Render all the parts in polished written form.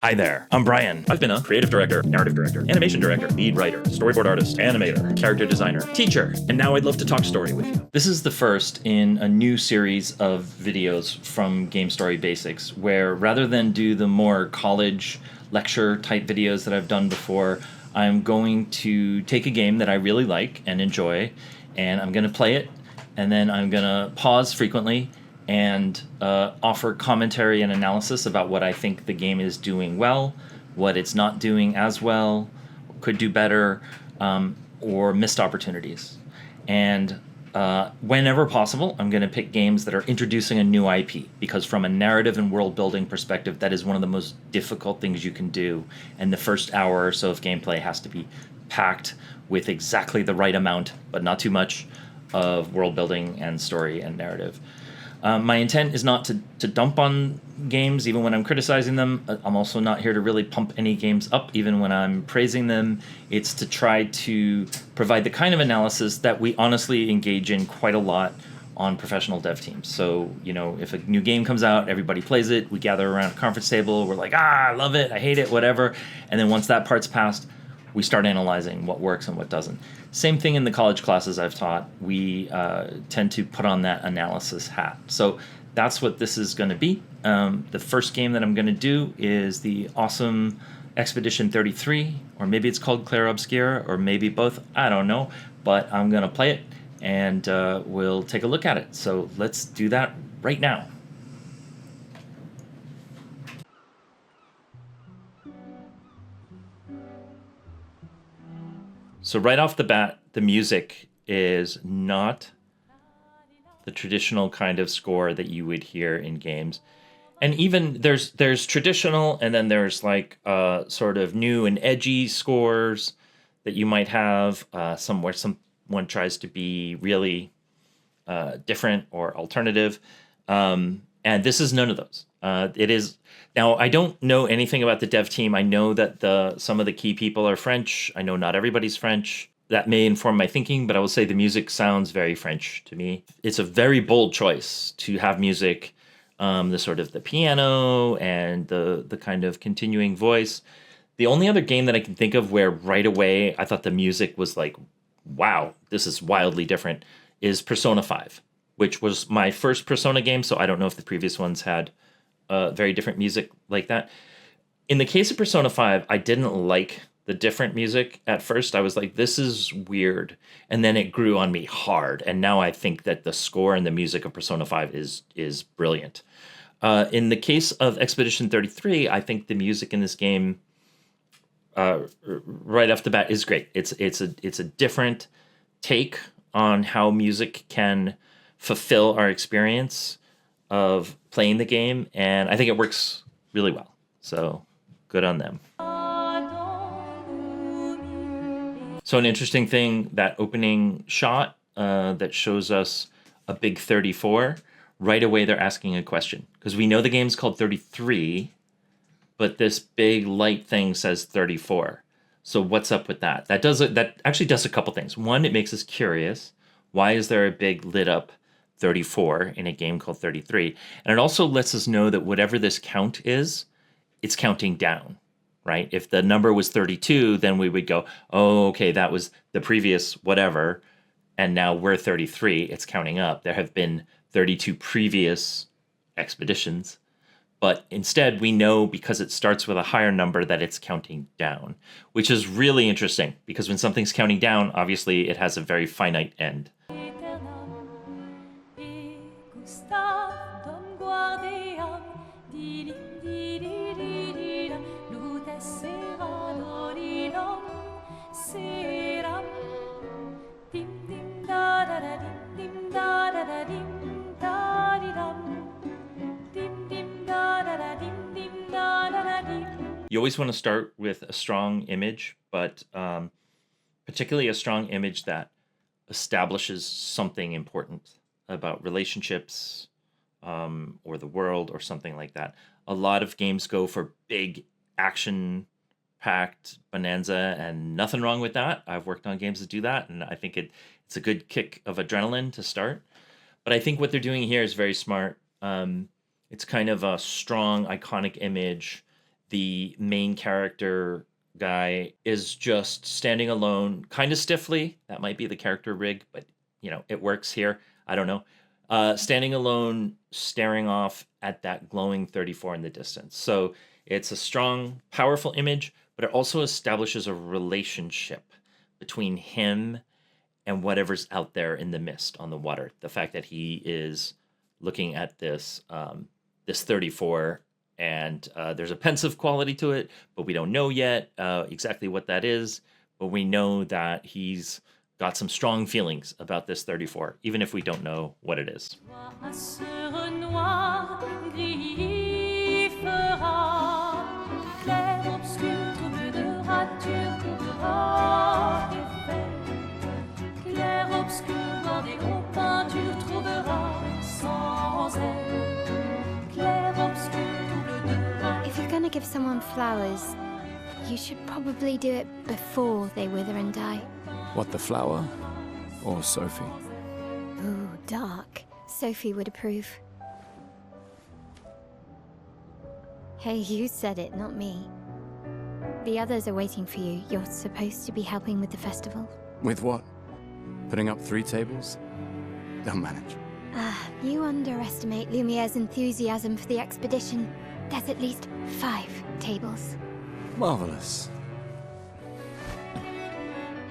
Hi there, I'm Brian. I've been a creative director, narrative director, animation director, lead writer, storyboard artist, animator, character designer, teacher, and now I'd love to talk story with you. This is the first in a new series of videos from Game Story Basics, where rather than do the more college lecture type videos that I've done before, I'm going to take a game that I really like and enjoy, and I'm going to play it, and then I'm going to pause frequently and offer commentary and analysis about what I think the game is doing well, what it's not doing as well, could do better, or missed opportunities. And whenever possible, I'm going to pick games that are introducing a new IP, because from a narrative and world building perspective, that is one of the most difficult things you can do. And the first hour or so of gameplay has to be packed with exactly the right amount, but not too much, of world building and story and narrative. My intent is not to dump on games even when I'm criticizing them. I'm also not here to really pump any games up even when I'm praising them. It's to try to provide the kind of analysis that we honestly engage in quite a lot on professional dev teams. So, if a new game comes out, everybody plays it, we gather around a conference table, we're like, I love it, I hate it, whatever. And then once that part's passed, we start analyzing what works and what doesn't. Same thing in the college classes I've taught. We tend to put on that analysis hat. So that's what this is going to be. The first game that I'm going to do is the awesome Expedition 33, or maybe it's called Clair Obscura, or maybe both. I don't know. But I'm going to play it, and we'll take a look at it. So let's do that right now. So right off the bat, the music is not the traditional kind of score that you would hear in games. And even there's traditional, and then there's like sort of new and edgy scores that you might have somewhere someone tries to be really different or alternative. And this is none of those. It is now. I don't know anything about the dev team. I know that some of the key people are French. I know not everybody's French. That may inform my thinking, but I will say the music sounds very French to me. It's a very bold choice to have music, the sort of the piano and the kind of continuing voice. The only other game that I can think of where right away I thought the music was like, wow, this is wildly different, is Persona 5, which was my first Persona game, so I don't know if the previous ones had very different music like that. In the case of Persona 5, I didn't like the different music at first. I was like, this is weird. And then it grew on me hard. And now I think that the score and the music of Persona 5 is brilliant. In the case of Expedition 33, I think the music in this game, right off the bat, is great. It's a different take on how music can fulfill our experience of playing the game, and I think it works really well. So good on them. So an interesting thing, that opening shot that shows us a big 34, right away they're asking a question, because we know the game's called 33, but this big light thing says 34. So what's up with that? That actually does a couple things. One, it makes us curious. Why is there a big lit up 34 in a game called 33? And it also lets us know that whatever this count is, it's counting down, right? If the number was 32, then we would go, oh, okay, that was the previous whatever, and now we're 33, it's counting up. There have been 32 previous expeditions, but instead we know, because it starts with a higher number, that it's counting down, which is really interesting, because when something's counting down, obviously it has a very finite end. You always want to start with a strong image, but particularly a strong image that establishes something important about relationships, or the world, or something like that. A lot of games go for big action packed bonanza, and nothing wrong with that. I've worked on games that do that, and I think it's a good kick of adrenaline to start. But I think what they're doing here is very smart. It's kind of a strong, iconic image the main character guy is just standing alone, kind of stiffly. That might be the character rig, but it works here. I don't know. Standing alone, staring off at that glowing 34 in the distance. So it's a strong, powerful image, but it also establishes a relationship between him and whatever's out there in the mist on the water. The fact that he is looking at this 34, and there's a pensive quality to it, but we don't know yet exactly what that is. But we know that he's got some strong feelings about this 34, even if we don't know what it is. If you're gonna give someone flowers, you should probably do it before they wither and die. What, the flower? Or Sophie? Ooh, dark. Sophie would approve. Hey, you said it, not me. The others are waiting for you. You're supposed to be helping with the festival. With what? Putting up 3 tables? They'll manage. You underestimate Lumiere's enthusiasm for the expedition. There's at least 5 tables. Marvelous.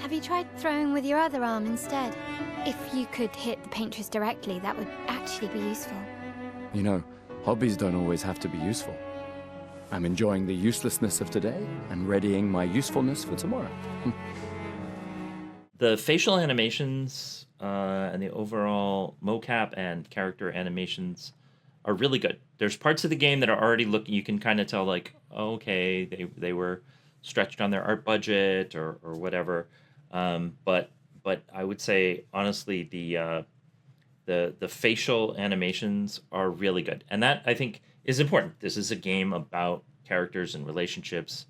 Have you tried throwing with your other arm instead? If you could hit the paintress directly, that would actually be useful. You know, hobbies don't always have to be useful. I'm enjoying the uselessness of today and readying my usefulness for tomorrow. The facial animations and the overall mocap and character animations are really good. There's parts of the game that are already looking, you can kind of tell like, okay, they were stretched on their art budget or whatever. But I would say honestly the facial animations are really good, and that I think is important. This is a game about characters and relationships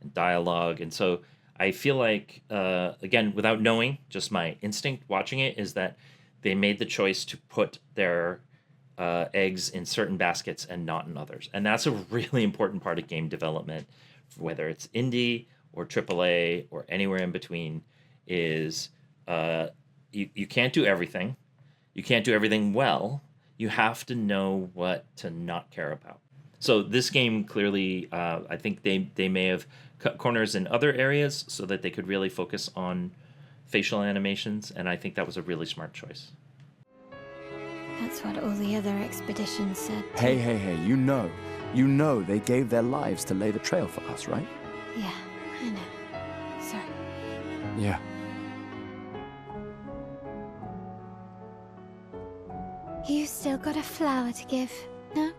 and dialogue, and so I feel like again, without knowing, just my instinct watching it is that they made the choice to put their eggs in certain baskets and not in others, and that's a really important part of game development, whether it's indie or AAA or anywhere in between. Is you can't do everything. You can't do everything well. You have to know what to not care about. So this game clearly, I think they may have cut corners in other areas so that they could really focus on facial animations, and I think that was a really smart choice. That's what all the other expeditions said. Hey, you know they gave their lives to lay the trail for us, right? Yeah, I know. Sorry. Yeah. You still got a flower to give, no?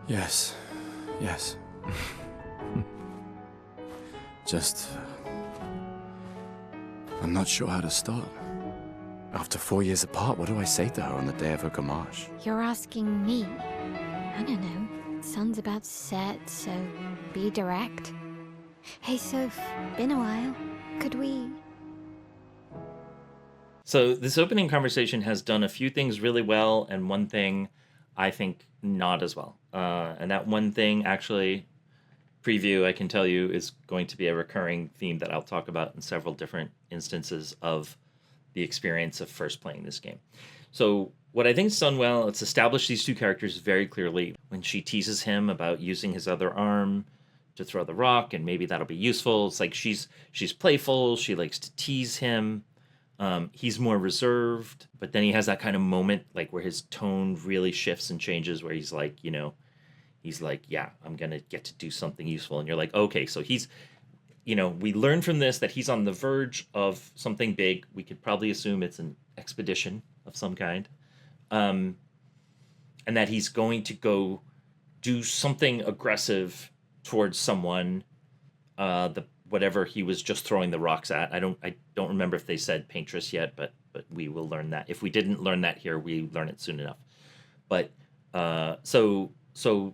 Yes. Just... I'm not sure how to start. After 4 years apart, what do I say to her on the day of her gamage? You're asking me? I don't know. Sun's about to set, so be direct. Hey, Soph, been a while. Could we... So this opening conversation has done a few things really well, and one thing I think not as well. And that one thing, actually, preview, I can tell you, is going to be a recurring theme that I'll talk about in several different instances of the experience of first playing this game. So what I think is done well, it's established these two characters very clearly. When she teases him about using his other arm to throw the rock, and maybe that'll be useful, it's like she's playful, she likes to tease him. He's more reserved, but then he has that kind of moment like where his tone really shifts and changes, where he's like, yeah, I'm going to get to do something useful. And you're like, okay, so he's, we learn from this that he's on the verge of something big. We could probably assume it's an expedition of some kind. And that he's going to go do something aggressive towards someone, whatever he was just throwing the rocks at. I don't remember if they said paintress yet, but we will learn that. If we didn't learn that here, we learn it soon enough. But so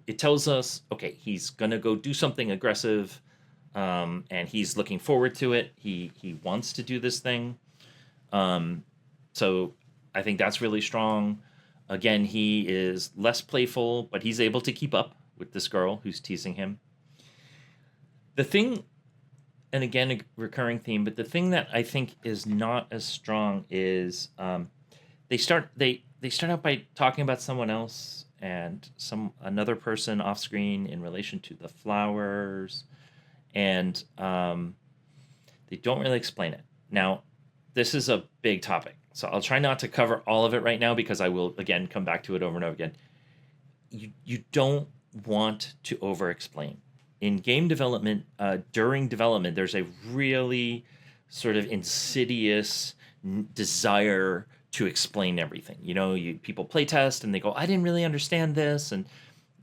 it tells us, okay, he's gonna go do something aggressive, and he's looking forward to it. He wants to do this thing. So I think that's really strong. Again, he is less playful, but he's able to keep up with this girl who's teasing him. The thing, and again, a recurring theme, but the thing that I think is not as strong is they start out by talking about someone else and another person off screen in relation to the flowers, and they don't really explain it. Now, this is a big topic, so I'll try not to cover all of it right now because I will again come back to it over and over again. You don't want to over explain in game development. During development, there's a really sort of insidious desire to explain everything. People play test and they go, I didn't really understand this, and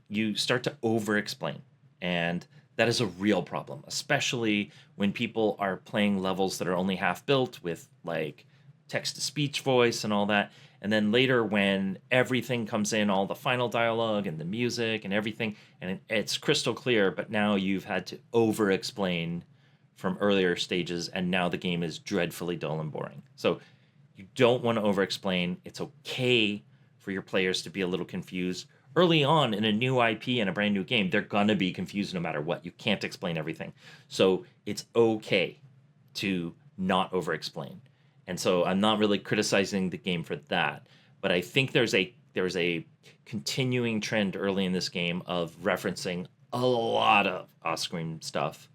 you start to over explain, and that is a real problem, especially when people are playing levels that are only half built with like text to speech voice and all that. And then later when everything comes in, all the final dialogue and the music and everything, and it's crystal clear, but now you've had to over explain from earlier stages, and now the game is dreadfully dull and boring. So you don't want to over explain. It's okay for your players to be a little confused. Early on in a new IP and a brand new game, they're going to be confused no matter what. You can't explain everything. So it's okay to not over explain. And so I'm not really criticizing the game for that, but I think there's a continuing trend early in this game of referencing a lot of off-screen stuff.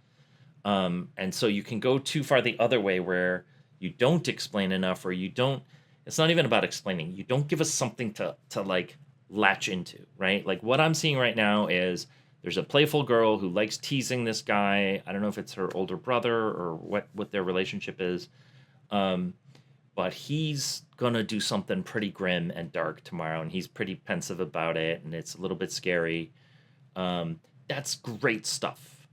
And so you can go too far the other way where you don't explain enough, or it's not even about explaining. You don't give us something to like latch into, right? Like what I'm seeing right now is there's a playful girl who likes teasing this guy. I don't know if it's her older brother or what their relationship is. But he's gonna do something pretty grim and dark tomorrow, and he's pretty pensive about it, and it's a little bit scary. That's great stuff.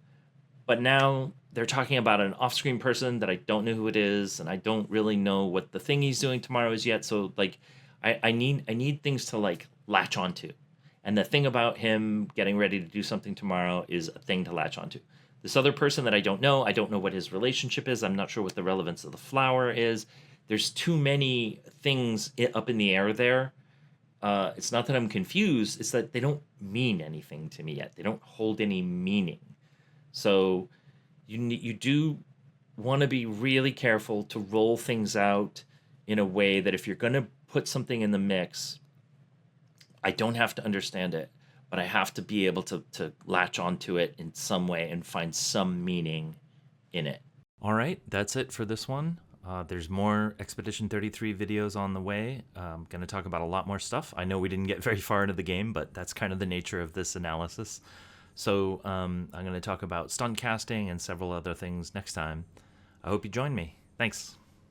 But now they're talking about an off-screen person that I don't know who it is, and I don't really know what the thing he's doing tomorrow is yet. So like, I need things to like latch onto, and the thing about him getting ready to do something tomorrow is a thing to latch onto. This other person that I don't know what his relationship is. I'm not sure what the relevance of the flower is. There's too many things up in the air there. It's not that I'm confused. It's that they don't mean anything to me yet. They don't hold any meaning. So you do want to be really careful to roll things out in a way that if you're going to put something in the mix, I don't have to understand it, but I have to be able to latch onto it in some way and find some meaning in it. All right, that's it for this one. There's more Expedition 33 videos on the way. I'm going to talk about a lot more stuff. I know we didn't get very far into the game, but that's kind of the nature of this analysis. So I'm going to talk about stunt casting and several other things next time. I hope you join me. Thanks.